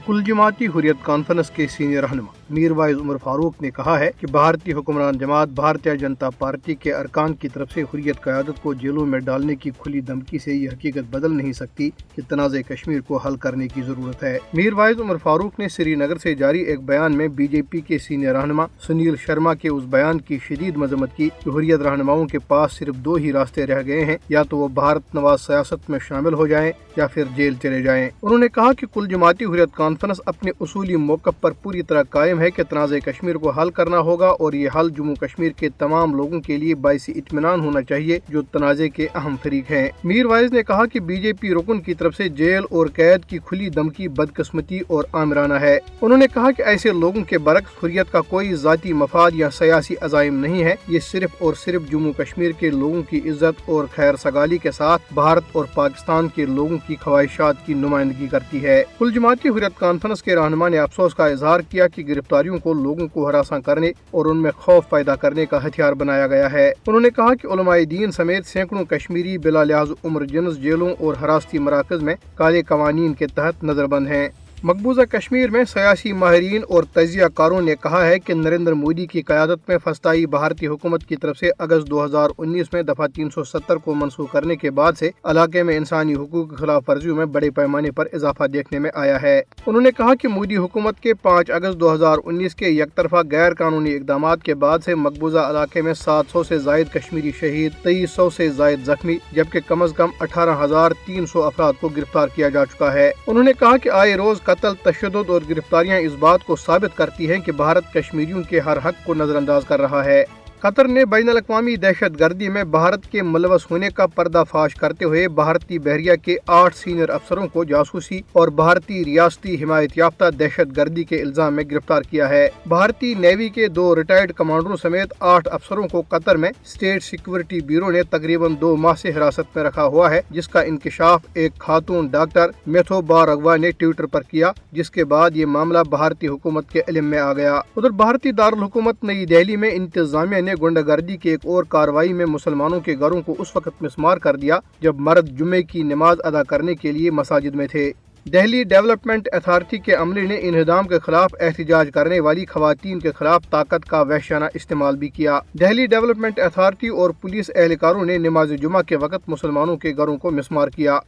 کل جماعتی حریت کانفرنس کے سینئر رہنما میر واعظ عمر فاروق نے کہا ہے کہ بھارتی حکمران جماعت بھارتیہ جنتا پارٹی کے ارکان کی طرف سے حریت قیادت کو جیلوں میں ڈالنے کی کھلی دھمکی سے یہ حقیقت بدل نہیں سکتی کہ تنازع کشمیر کو حل کرنے کی ضرورت ہے۔ میر واعظ عمر فاروق نے سری نگر سے جاری ایک بیان میں بی جے پی کے سینئر رہنما سنیل شرما کے اس بیان کی شدید مذمت کی کہ حریت رہنماؤں کے پاس صرف دو ہی راستے رہ گئے ہیں، یا تو وہ بھارت نواز سیاست میں شامل ہو جائیں یا پھر جیل چلے جائیں۔ انہوں نے کہا کہ کل جماعتی حریت کانفرنس اپنے اصولی موقف پر پوری طرح قائم ہے کہ تنازع کشمیر کو حل کرنا ہوگا، اور یہ حل جموں کشمیر کے تمام لوگوں کے لیے باعث اطمینان ہونا چاہیے جو تنازع کے اہم فریق ہیں۔ میر واعظ نے کہا کہ بی جے پی رکن کی طرف سے جیل اور قید کی کھلی دھمکی بدقسمتی اور آمرانہ ہے۔ انہوں نے کہا کہ ایسے لوگوں کے برعکس حریت کا کوئی ذاتی مفاد یا سیاسی عزائم نہیں ہے، یہ صرف اور صرف جموں کشمیر کے لوگوں کی عزت اور خیر سگالی کے ساتھ بھارت اور پاکستان کے لوگوں کی خواہشات کی نمائندگی کرتی ہے۔ کل جماعتی حریت کانفرنس کے رہنما نے افسوس کا اظہار کیا کہ گرفتاریوں کو لوگوں کو ہراساں کرنے اور ان میں خوف پیدا کرنے کا ہتھیار بنایا گیا ہے۔ انہوں نے کہا کہ علماء دین سمیت سینکڑوں کشمیری بلا لحاظ عمر جنس جیلوں اور حراستی مراکز میں کالے قوانین کے تحت نظر بند ہیں۔ مقبوضہ کشمیر میں سیاسی ماہرین اور تجزیہ کاروں نے کہا ہے کہ نریندر مودی کی قیادت میں فسطائی بھارتی حکومت کی طرف سے اگست 2019 میں دفعہ 370 کو منسوخ کرنے کے بعد سے علاقے میں انسانی حقوق کی خلاف ورزیوں میں بڑے پیمانے پر اضافہ دیکھنے میں آیا ہے۔ انہوں نے کہا کہ مودی حکومت کے 5 اگست 2019 کے یک طرفہ غیر قانونی اقدامات کے بعد سے مقبوضہ علاقے میں 700 سے زائد کشمیری شہید، 2300 سے زائد زخمی، جبکہ کم از کم 18,300 افراد کو گرفتار کیا جا چکا ہے۔ انہوں نے کہا کہ آئے روز قتل، تشدد اور گرفتاریاں اس بات کو ثابت کرتی ہیں کہ بھارت کشمیریوں کے ہر حق کو نظر انداز کر رہا ہے۔ قطر نے بین الاقوامی دہشت گردی میں بھارت کے ملوث ہونے کا پردہ فاش کرتے ہوئے بھارتی بحریہ کے 8 سینئر افسروں کو جاسوسی اور بھارتی ریاستی حمایت یافتہ دہشت گردی کے الزام میں گرفتار کیا ہے۔ بھارتی نیوی کے 2 ریٹائرڈ کمانڈروں سمیت 8 افسروں کو قطر میں اسٹیٹ سیکورٹی بیورو نے تقریباً 2 ماہ سے حراست میں رکھا ہوا ہے، جس کا انکشاف ایک خاتون ڈاکٹر میتھو بارغوا نے ٹویٹر پر کیا، جس کے بعد یہ معاملہ بھارتی حکومت کے علم میں آ گیا۔ ادھر بھارتی دارالحکومت نئی دہلی میں انتظامیہ نے گنڈہ گردی کی ایک اور کارروائی میں مسلمانوں کے گھروں کو اس وقت مسمار کر دیا جب مرد جمعے کی نماز ادا کرنے کے لیے مساجد میں تھے۔ دہلی ڈیولپمنٹ اتھارٹی کے عملے نے انہدام کے خلاف احتجاج کرنے والی خواتین کے خلاف طاقت کا وحشیانہ استعمال بھی کیا۔ دہلی ڈیولپمنٹ اتھارٹی اور پولیس اہلکاروں نے نماز جمعہ کے وقت مسلمانوں کے گھروں کو مسمار کیا۔